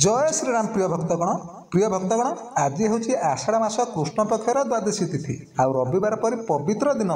जय श्रीराम प्रिय भक्तगण आज हूँ आषाढ़ मास कृष्ण पक्षर द्वादशी तिथि आ रविवार पर पवित्र दिन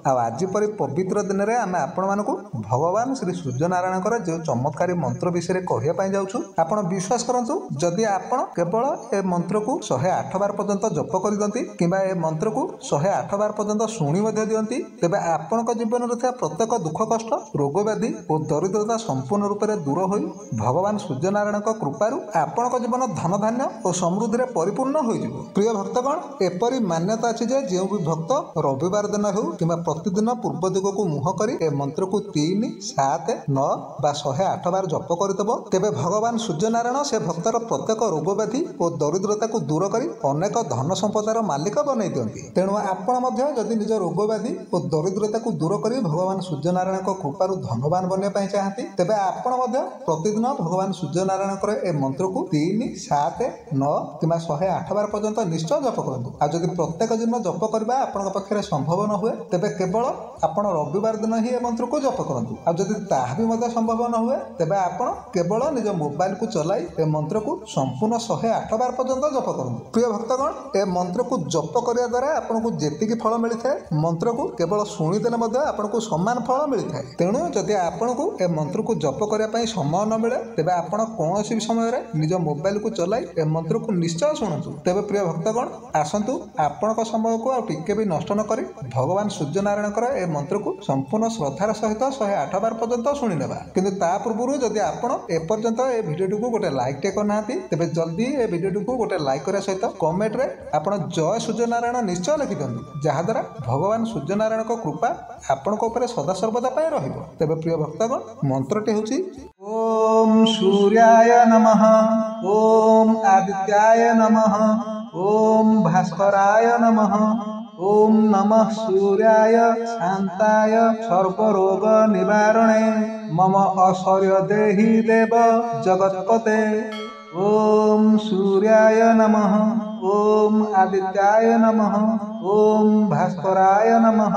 आज परी पवित्र दिन में आम आपण मानक भगवान श्री सूर्यनारायण जो चमत्कारी मंत्र विषय कहवाई जाऊँ आपण विश्वास करूँ जदि आपण केवल ए मंत्र को 108 बार पर्यंत जप कर दिंती कि मंत्र को 108 बार पर्यंत शुणी दिंती तेज आपण जीवन में प्रत्येक दुख कष्ट रोग व्याधि और दरिद्रता संपूर्ण रूप से दूर हो भगवान सूर्यनारायण कृपारू आपण जीवन धन धान्य और समृद्धि रे परिपूर्ण हो प्रिय भक्तगण एपरी मान्यता अच्छी जे जो भी भक्त रविवार दिन हो कि प्रतिदिन पूर्व दिग को मुह कर ए मंत्र को 3, 7, 9 बा 108 बार जप करदेव तेबे भगवान सूर्यनारायण से भक्तर प्रत्येक रोग व्याधि और दरिद्रता को दूर कर अनेक धन संपदार मालिक बनई दियंती। तेणु आपण जदि निज रोग व्याधि और दरिद्रता को दूर कर भगवान सूर्यनारायण कृपारू धनवान बनवाई चाहती तेबे आपण प्रतिदिन भगवान सूर्यनारायण ए मंत्र को 3, 7, 9 कि 108 बार पर्यंत निश्चय जप करूँ। आ जदि प्रत्येक दिन जप करवा आपण पाखे संभव न हुए तेबे केवल आपण रविवार दिन ही मंत्र को जप करूँ। आ जदि ताहा भी मध्य संभव न हुए तेबे आपण केवल निज मोबाइल को चलाई ए मंत्र को संपूर्ण 108 बार पर्यंत जप करूँ। प्रिय भक्तगण ए मंत्र को जप करने द्वारा आपन को जेतिकी फल मिलता है मंत्र को केवल शुणीदेले मध्य आपन को समान फल मिलता है। तेणु जदि आपण को ए मंत्र को जप करने समय न मिले तेबे आपण कौन भी समय निज मोबाइल को चलाई ए मंत्र को निश्चय शुणु। तेबे प्रिय भक्तगण आसतु आपण समय को टिके भी नष्ट न करी भगवान सूर्यनारायण ए मंत्र को संपूर्ण श्रद्धार सहित 108 बार पर्यंत शुणी नेबा। किंतु ता पूर्व जदि आपण एपर्यंत ए भिडियो को गोटे लाइक टे करना तेबे जल्दी ए भिडियो को गोटे लाइक करने सहित कमेंट रे आपण जय सूर्यनारायण निश्चय लिखि दियंतु जहाद्वारा भगवान सूर्यनारायण कृपा आपण ऊपर सदा सर्वदा पाई रहिबो। तेबे प्रिय भक्तगण मंत्रटी होछि ओम सूर्याय नमः, ओम आदित्याय नमः, ओम भास्कराय नमः, ओम नमः सूर्याय शांताय सर्वरोग निवारणे मम ऐश्वर्य देहि देव जगत्पते। ओम सूर्याय नमः, ओम आदित्याय नमः, ओम भास्कराय नमः,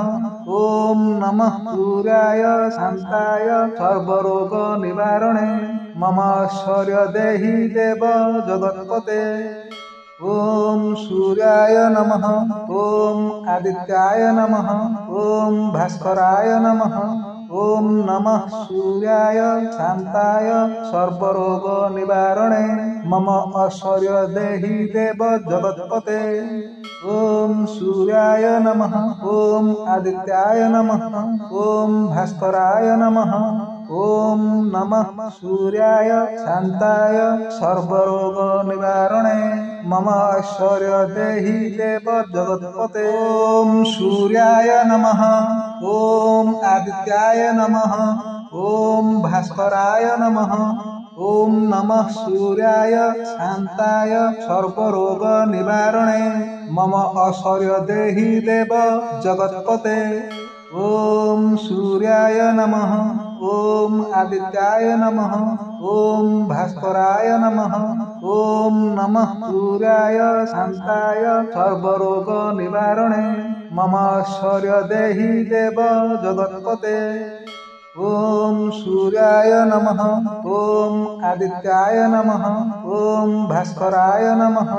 ओम नमः सूर्याय शांताय सर्वरोग निवारणे मम ऐश्वर्य देहि देव जगत्पते। ओम सूर्याय नमः, ओम आदित्याय नमः, ओम भास्कराय नमः, ओम नमः सूर्याय शांताय सर्वरोग निवारणे मम ऐश्वर्य देहि देव जगत्पते। ओम सूर्याय नमः, ओम आदित्याय नमः, ओम भास्कराय नमः, ओम नमः सूर्याय शांताय सर्वरोग निवारणे मम ऐश्वर्य देहि देव जगत्पते। ओम सूर्याय नमः, ओम आदित्याय नमः, ओम भास्कराय नमः, ओम नमः सूर्याय शांताय सर्वरोग निवारणे मम ऐश्वर्य देहि देव जगत्पते। ओम सूर्याय नमः, ओम आदित्याय नमः, ओम भास्कराय नमः, ओम नमः सूर्याय शांताय सर्वरोग निवारणे मम ऐश्वर्य देहि देव जगत्पते। ओम सूर्याय नमः, ओम आदित्याय नमः, ओम भास्कराय नमः,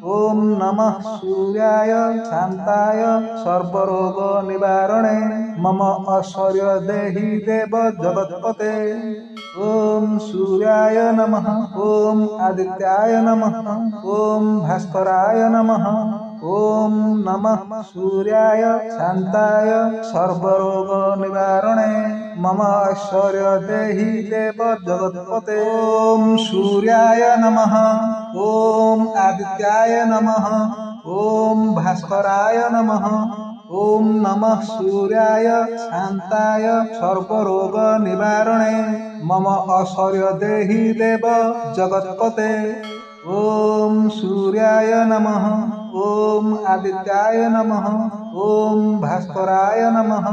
ओम नमः सूर्याय शांताय सर्वरोग निवारणे मम ऐश्वर्य देहि देव जगत्पते। ओम सूर्याय नमः, ओम आदित्याय नमः, ओम भास्कराय नमः, ओम नमः सूर्याय शांताय सर्वरोग निवारणे मम ऐश्वर्य देहि देव जगत्पते। ओम सूर्याय नमः, ओम आदित्याय नमः, ओम भास्कराय नमः, ओम नमः सूर्याय शांताय सर्वरोग निवारणे मम ऐश्वर्य देहि देव जगत्पते। ओम सूर्याय नमः, ओम आदित्याय नमः, ओम भास्कराय नमः,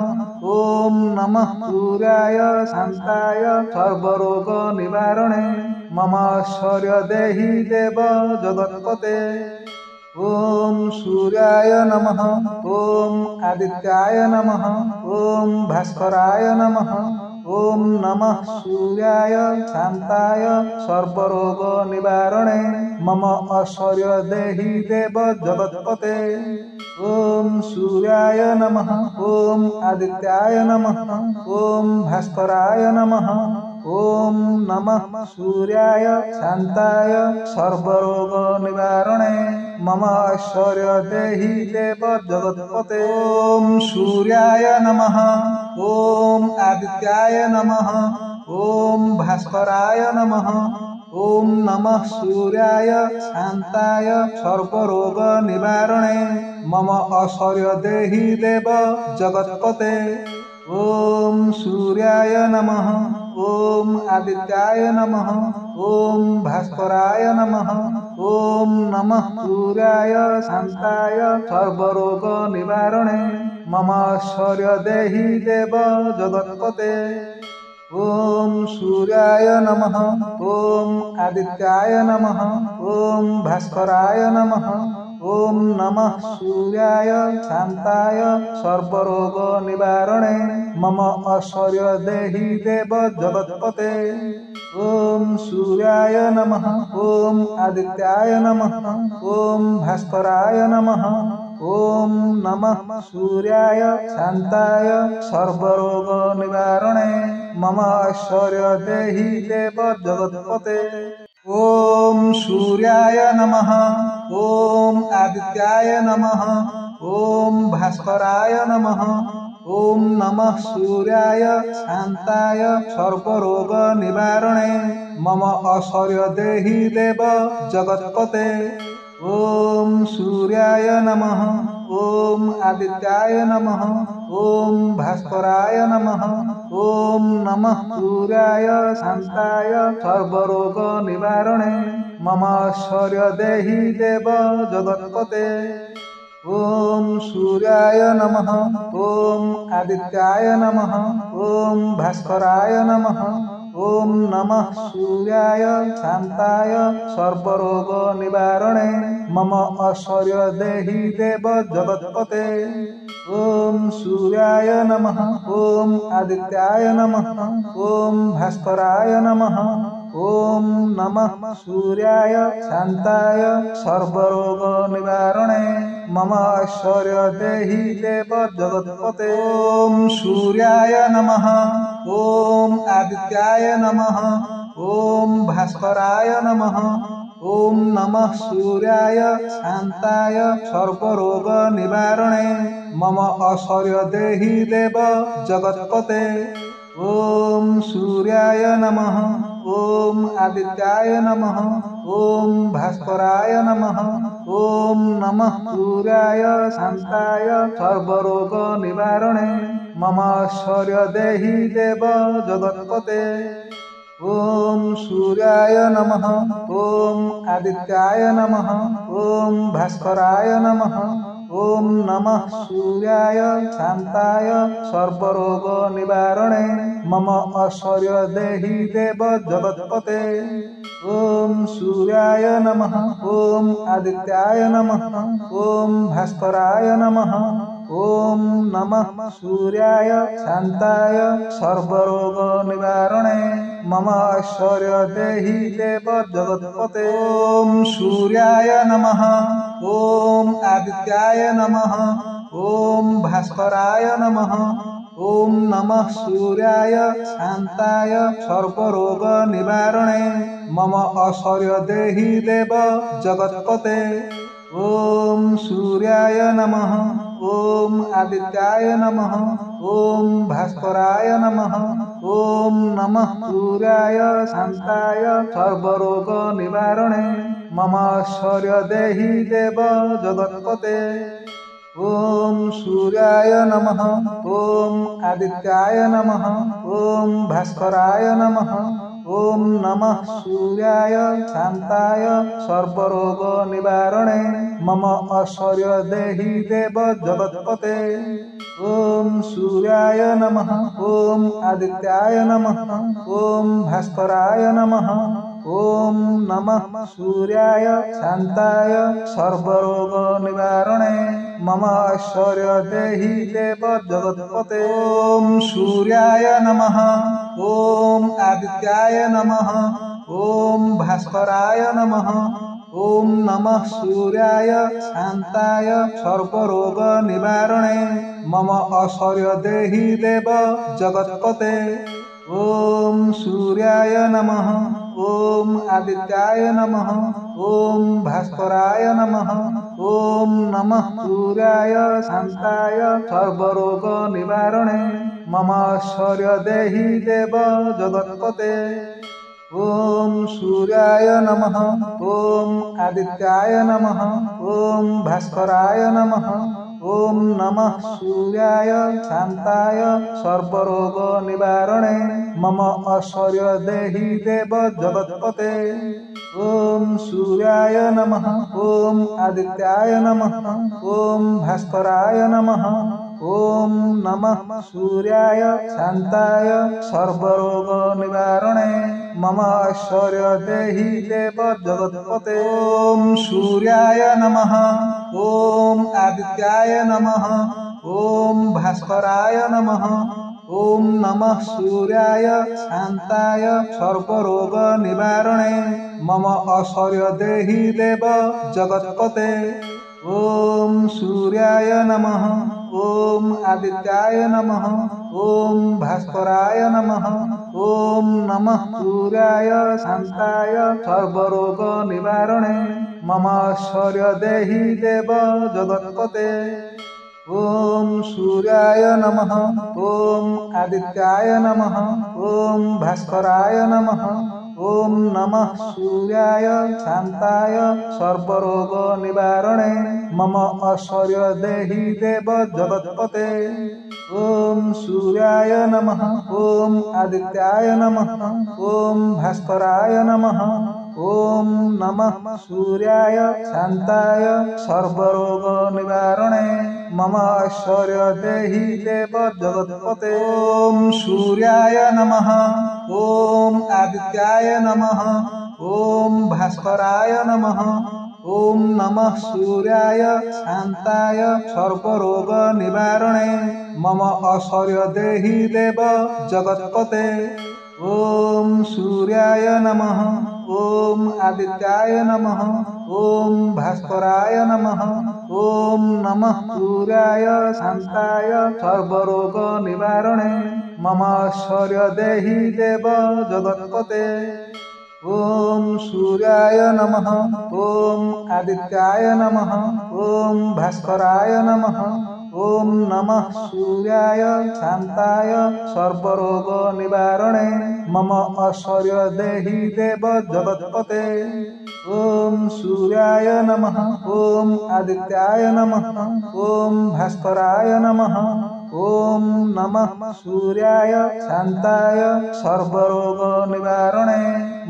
ओम नमः सूर्याय शांताय सर्वरोग निवारणे मम ऐश्वर्य देहि देव जगत्पते। ओम सूर्याय नमः, ओम आदित्याय नमः, ओम भास्कराय नमः, ओम नमः सूर्याय शांताय सर्वरोग निवारणे मम ऐश्वर्य देहि देव जगत्पते। ओम सूर्याय नमः। ओम आदित्याय नमः। ओम भास्कराय नमः। ओम नमः सूर्याय शांताय सर्वरोग निवारणे मम ऐश्वर्य देहि देव जगत्पते। ओम सूर्याय नमः। ओम आदित्याय नमः। ओम भास्कराय नमः। ओम नमः सूर्याय शांताय सर्वरोग निवारणे मम ऐश्वर्य देहि देव जगत्पते। ओम सूर्याय नमः। ओम आदित्याय नमः। ओम भास्कराय नमः। ओम नमः सूर्याय शांताय सर्वरोग निवारणे मम ऐश्वर्य देहि देव जगत्पते। ओम सूर्याय नमः। ओम आदित्याय नमः। ओम भास्कराय नमः। ओम नमः सूर्याय शांताय सर्वरोग निवारणे मम ऐश्वर्य देहि देव जगत्पते। ओम सूर्याय नमः। ओम आदित्याय नमः। ओम भास्कराय नमः। ओम नमः सूर्याय शांताय सर्वरोग निवारणे मम ऐश्वर्य देहि देव जगत्पते। ओम सूर्याय नमः। ओम आदित्याय नमः। ओम भास्कराय नमः। ओम नमः सूर्याय शांताय सर्वरोग निवारणे मम ऐश्वर्य देहि देव जगत्पते। ओम सूर्याय नमः। ओम आदित्याय नमः। ओम भास्कराय नमः। ओम नमः सूर्याय शांताय सर्वरोग निवारणे मम ऐश्वर्य देहि देव जगत्पते। ओम सूर्याय नमः। ओम आदित्याय नमः। ओम भास्कराय नमः। ओम नमः सूर्याय शांताय सर्वरोग निवारणे मम ऐश्वर्य देहि देव जगत्पते। ओम सूर्याय नमः। ओम आदित्याय नमः। ओम भास्कराय नमः। ओम नमः सूर्याय शांताय सर्वरोग निवारणे मम ऐश्वर्य देहि देव जगत्पते। ओम सूर्याय नमः। ओम आदित्याय नमः। ओम भास्कराय नमः। ओम नमः सूर्याय शांताय सर्वरोग निवारणे मम ऐश्वर्य देहि देव जगत्पते। ओम सूर्याय नमः। ओम आदित्याय नमः। ओम भास्कराय नमः। ओम नमः सूर्याय शांताय सर्वरोग निवारणे मम ऐश्वर्य देहि देव जगत्पते। ओम सूर्याय नमः। ओम आदित्याय नमः। ओम भास्कराय नमः। ओम नमः सूर्याय शांताय सर्वरोग निवारणे मम ऐश्वर्य देहि देव जगत्पते। ओम सूर्याय नमः। ओम आदित्याय नमः। ओम भास्कराय नमः। ओम नमः सूर्याय शांताय सर्वरोग निवारणे मम ऐश्वर्य देहि देव जगत्पते। ओम सूर्याय नमः। ओम आदित्याय नमः। ओम भास्कराय नमः। ओम नमः सूर्याय शांताय सर्वरोग निवारणे मम ऐश्वर्य देहि देव जगत्पते। ओम सूर्याय नमः। ओम आदित्याय नमः। ओम भास्कराय नमः। ओम नमः सूर्याय शांताय सर्वरोग निवारणे मम ऐश्वर्य देहि देव जगत्पते। ओम सूर्याय नमः। ओम आदित्याय नमः। ओम भास्कराय नमः। ओम नमः सूर्याय शांताय सर्वरोग निवारणे मम ऐश्वर्य देहि देव जगत्पते। ओम सूर्याय नमः। ओम आदित्याय नमः। ओम भास्कराय नमः। ॐ नमः सूर्याय शान्ताय सर्वरोगनिवारणे मम ऐश्वर्य देहि देव जगत्पते ॐ सूर्याय नमः ॐ आदित्याय नमः ॐ भास्कराय नमः ॐ नमः सूर्याय शान्ताय सर्वरोगनिवारणे मम ऐश्वर्य देहि देव जगत्पते ॐ सूर्याय नमः ॐ आदित्याय नमः ॐ भास्कराय नमः ॐ नमः सूर्याय शान्ताय सर्वरोगनिवारणे मम ऐश्वर्य देहि देव जगत्पते ॐ सूर्याय नमः ॐ आदित्याय नमः ॐ भास्कराय नमः ॐ नमः सूर्याय शान्ताय सर्वरोगनिवारणे मम ऐश्वर्य देहि देव जगत्पते ॐ सूर्याय नमः ॐ आदित्याय नमः ॐ भास्कराय नमः ॐ नमः सूर्याय शान्ताय सर्वरोगनिवारणे मम ऐश्वर्य देहि देव जगत्पते ॐ सूर्याय नमः ॐ आदित्याय नमः ॐ भास्कराय नमः ॐ नमः सूर्याय शान्ताय सर्वरोगनिवारणे मम ऐश्वर्य देहि देव जगत्पते ॐ सूर्याय नमः ॐ आदित्याय नमः ॐ भास्कराय नमः ॐ नमः सूर्याय शान्ताय सर्वरोगनिवारणे मम ऐश्वर्य देहि देव जगत्पते ॐ सूर्याय नमः ॐ आदित्याय नमः ॐ भास्कराय नमः ॐ नमः सूर्याय शान्ताय सर्वरोगनिवारणे मम ऐश्वर्य देहि देव जगत्पते ॐ सूर्याय नमः ॐ आदित्याय नमः ॐ भास्कराय नमः ॐ नमः सूर्याय शान्ताय सर्वरोगनिवारणे मम ऐश्वर्य देहि देव जगत्पते ॐ सूर्याय नमः ॐ आदित्याय नमः ॐ भास्कराय नमः ॐ नमः सूर्याय शान्ताय सर्वरोगनिवारणे मम ऐश्वर्य देहि देव जगत्पते ॐ सूर्याय नमः ॐ आदित्याय नमः ॐ भास्कराय नमः ॐ नमः सूर्याय शान्ताय सर्वरोगनिवारणे मम ऐश्वर्य देहि देव जगत्पते ॐ सूर्याय नमः ॐ आदित्याय नमः ॐ भास्कराय नमः ॐ नमः सूर्याय शान्ताय सर्वरोगनिवारणे मम ऐश्वर्य देहि देव जगत्पते ॐ सूर्याय नमः ॐ आदित्याय नमः ॐ भास्कराय नमः ॐ नमः सूर्याय शान्ताय सर्वरोगनिवारणे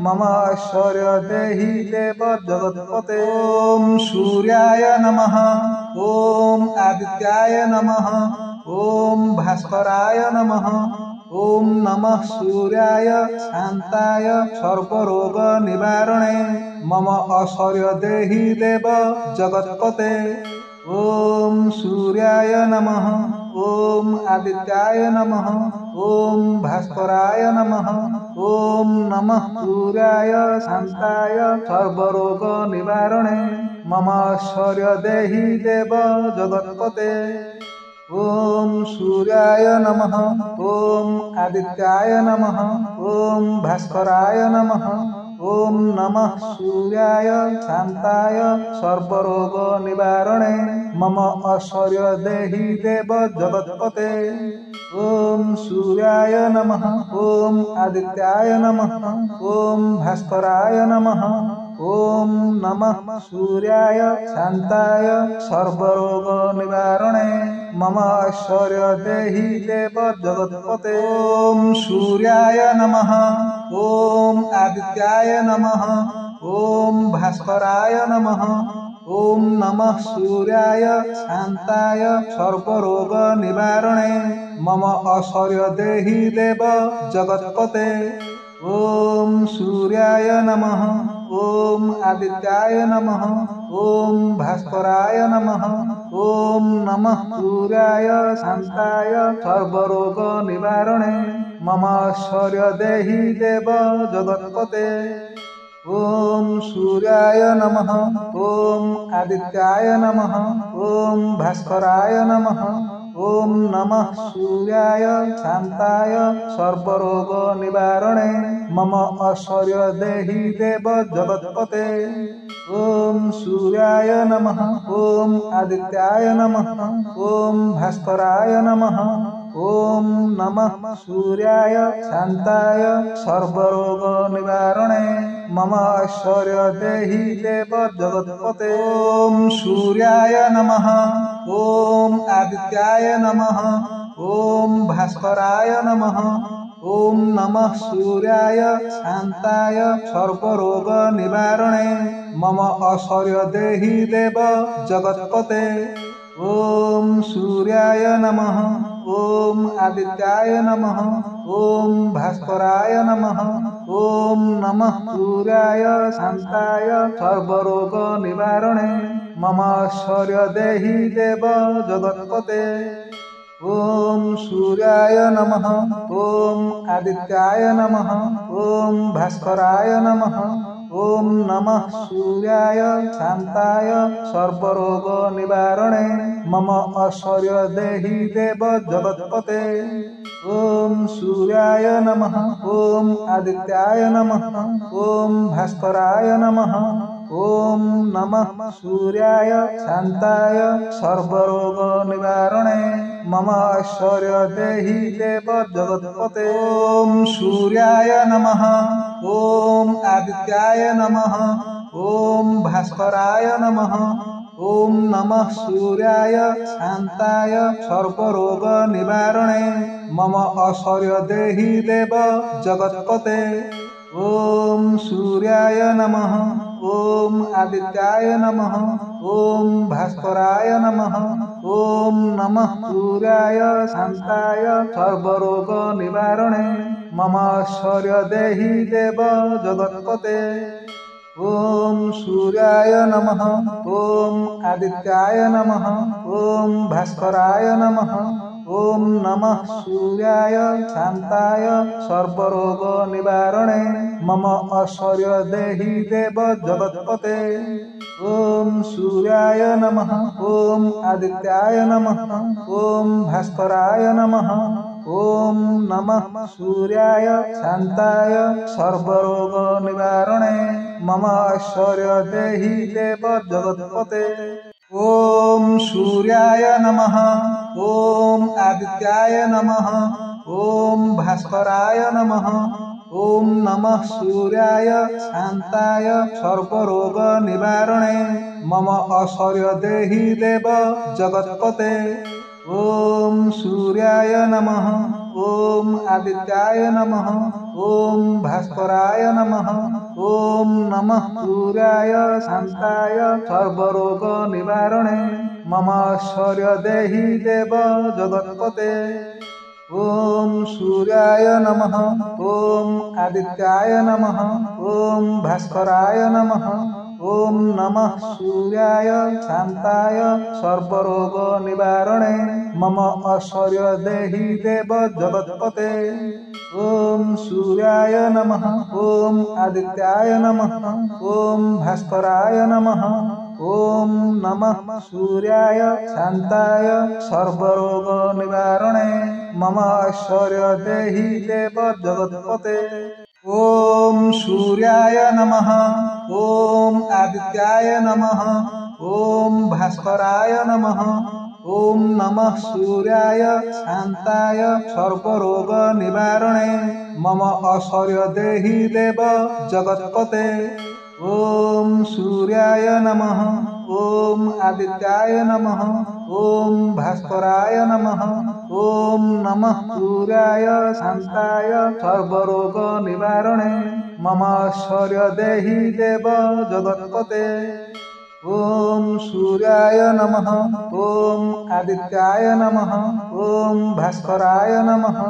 मम ऐश्वर्य देहि देव जगत्पते ॐ सूर्याय नमः ॐ आदित्याय नमः ॐ भास्कराय नमः ॐ नमः सूर्याय शान्ताय सर्वरोगनिवारणे मम ऐश्वर्य देहि देव जगत्पते ॐ सूर्याय नमः ॐ आदित्याय नमः ॐ भास्कराय नमः ॐ नमः सूर्याय शान्ताय सर्वरोगनिवारणे मम ऐश्वर्य देहि देव जगत्पते ॐ सूर्याय नमः ॐ आदित्याय नमः ॐ भास्कराय नमः ॐ नमः सूर्याय शान्ताय सर्वरोगनिवारणे मम ऐश्वर्य देहि देव जगत्पते ॐ सूर्याय नमः ॐ आदित्याय नमः ॐ भास्कराय नमः ॐ नमः सूर्याय शान्ताय सर्वरोगनिवारणे मम ऐश्वर्य देहि देव जगत्पते ॐ सूर्याय नमः ॐ आदित्याय नमः ॐ भास्कराय नमः ॐ नमः सूर्याय शान्ताय सर्वरोगनिवारणे मम ऐश्वर्य देहि देव जगत्पते ॐ सूर्याय नमः। ॐ आदित्याय नमः। ॐ भास्कराय नमः। ॐ नमः सूर्याय शान्ताय सर्वरोग निवारणे मम ऐश्वर्य देहि देव जगत्पते। ॐ सूर्याय नमः। ॐ आदित्याय नमः। ॐ भास्कराय नमः। ॐ नमः सूर्याय शान्ताय सर्वरोग निवारणे मम ऐश्वर्य देहि देव जगत्पते। ॐ सूर्याय नमः। ॐ आदित्याय नमः। ॐ भास्कराय नमः। ॐ नमः सूर्याय शान्ताय सर्वरोग निवारणे मम ऐश्वर्य देहि देव जगत्पते। ॐ सूर्याय नमः। ॐ आदित्याय नमः। ॐ भास्कराय नमः। ॐ नमः सूर्याय शान्ताय सर्वरोग निवारणे मम ऐश्वर्य देहि देव जगत्पते। ॐ सूर्याय नमः। ॐ आदित्याय नमः। ॐ भास्कराय नमः। ॐ नमः सूर्याय शान्ताय सर्वरोग निवारणे मम ऐश्वर्य देहि देव जगत्पते। ॐ सूर्याय नमः। ॐ आदित्याय नमः। ॐ भास्कराय नमः। ॐ नमः सूर्याय शान्ताय सर्वरोग निवारणे मम ऐश्वर्य देहि देव जगत्पते। ॐ सूर्याय नमः। ॐ आदित्याय नमः। ॐ भास्कराय नमः। ॐ नमः सूर्याय शान्ताय सर्वरोग निवारणे मम ऐश्वर्य देहि देव जगत्पते। ॐ सूर्याय नमः। ॐ आदित्याय नमः। ॐ भास्कराय नमः। ॐ नमः सूर्याय शान्ताय सर्वरोग निवारणे मम ऐश्वर्य देहि देव जगत्पते। ॐ सूर्याय नमः। ॐ आदित्याय नमः। ॐ भास्कराय नमः। ॐ नमः सूर्याय शान्ताय सर्वरोग निवारणे मम ऐश्वर्य देहि देव जगत्पते। ॐ सूर्याय नमः। ॐ आदित्याय नमः। ॐ भास्कराय नमः। ॐ नमः सूर्याय शान्ताय सर्वरोग निवारणे मम ऐश्वर्य देहि देव जगत्पते। ॐ सूर्याय नमः। ॐ आदित्याय नमः। ॐ भास्कराय नमः। ॐ नमः सूर्याय शान्ताय सर्वरोग निवारणे मम ऐश्वर्य देहि देव जगत्पते। ॐ सूर्याय नमः। ॐ आदित्याय नमः। ॐ भास्कराय नमः। ॐ नमः सूर्याय शान्ताय सर्वरोग निवारणे मम ऐश्वर्य देहि देव जगत्पते। ॐ सूर्याय नमः। ॐ आदित्याय नमः। ॐ भास्कराय नमः। ॐ नमः सूर्याय शान्ताय सर्वरोग निवारणे मम ऐश्वर्य देहि देव जगत्पते। ॐ सूर्याय नमः। ॐ आदित्याय नमः। ॐ भास्कराय नमः। ॐ नमः सूर्याय शान्ताय सर्वरोग निवारणे मम ऐश्वर्य देहि देव जगत्पते। ॐ सूर्याय नमः। ॐ आदित्याय नमः। ॐ भास्कराय नमः। ॐ नमः सूर्याय शान्ताय सर्वरोग निवारणे मम ऐश्वर्य देहि देव जगत्पते। ॐ सूर्याय नमः। ॐ आदित्याय नमः। ॐ भास्कराय नमः। ॐ नमः सूर्याय शान्ताय सर्वरोग निवारणे मम ऐश्वर्य देहि देव जगत्पते। ॐ सूर्याय नमः। ॐ आदित्याय नमः। ॐ भास्कराय नमः। ॐ नमः सूर्याय शान्ताय सर्वरोग निवारणे मम ऐश्वर्य देहि देव जगत्पते। ॐ सूर्याय नमः। ॐ आदित्याय नमः। ॐ भास्कराय नमः।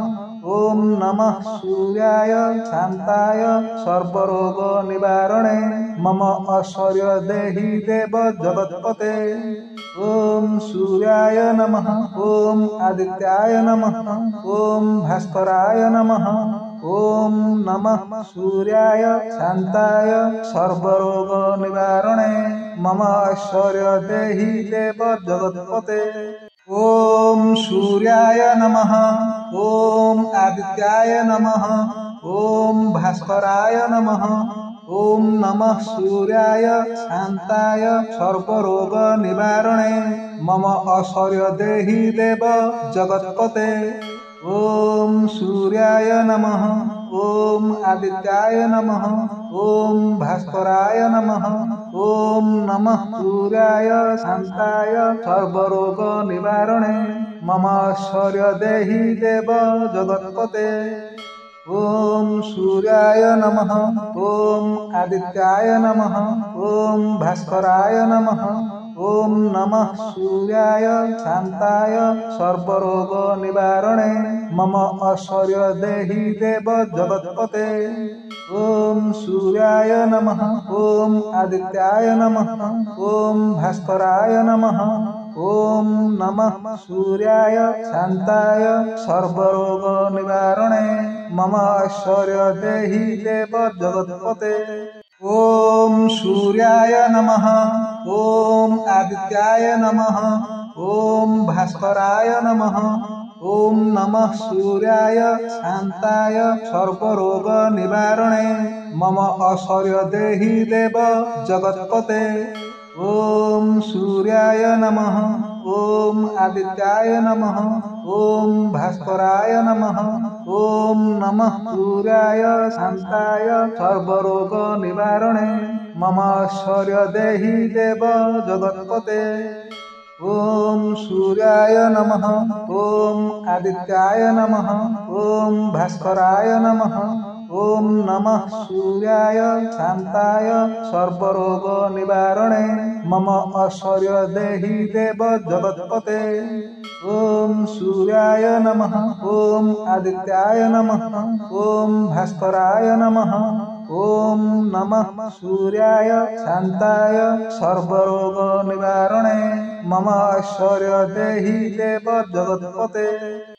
ॐ नमः सूर्याय शान्ताय सर्वरोगनिवारणे मम ऐश्वर्य देहि देव जगत्पते। ॐ सूर्याय नमः। ॐ आदित्याय नमः। ॐ भास्कराय नमः। ॐ नमः सूर्याय शान्ताय सर्वरोगनिवारणे मम ऐश्वर्य देहि देव जगत्पते। ॐ सूर्याय नमः। ॐ आदित्याय नमः। ॐ भास्कराय नमः। ॐ नमः सूर्याय शान्ताय सर्वरोगनिवारणे मम ऐश्वर्य देहि देव जगत्पते। ॐ सूर्याय नमः। ॐ आदित्याय नमः। ॐ भास्कराय नमः। ॐ नमः सूर्याय शान्ताय सर्वरोगनिवारणे मम ऐश्वर्य देहि देव जगत्पते। ॐ सूर्याय नमः। ॐ आदित्याय नमः। ॐ भास्कराय नमः। ॐ नमः सूर्याय शान्ताय सर्वरोगनिवारणे मम ऐश्वर्य देहि देव जगत्पते। ॐ सूर्याय नमः। ॐ आदित्याय नमः। ॐ भास्कराय नमः। ॐ नमः सूर्याय शान्ताय सर्वरोगनिवारणे मम ऐश्वर्य देहि देव जगत्पते। ॐ सूर्याय नमः। ॐ आदित्याय नमः। ॐ भास्कराय नमः। ॐ नमः सूर्याय शान्ताय सर्वरोगनिवारणे मम ऐश्वर्य देहि देव जगत्पते। ॐ सूर्याय नमः। ॐ आदित्याय नमः। ॐ भास्कराय नमः। ॐ नमः सूर्याय शान्ताय सर्वरोगनिवारणे मम ऐश्वर्य देहि देव जगत्पते। ॐ सूर्याय नमः। ॐ आदित्याय नमः। ॐ भास्कराय नमः। ॐ नमः सूर्याय शान्ताय सर्वरोगनिवारणे मम ऐश्वर्य देहि देव जगत्पते। ॐ सूर्याय नमः। ॐ आदित्याय नमः। ॐ भास्कराय नमः। ॐ नमः सूर्याय शान्ताय सर्वरोगनिवारणे मम ऐश्वर्य देहि देव जगत्पते।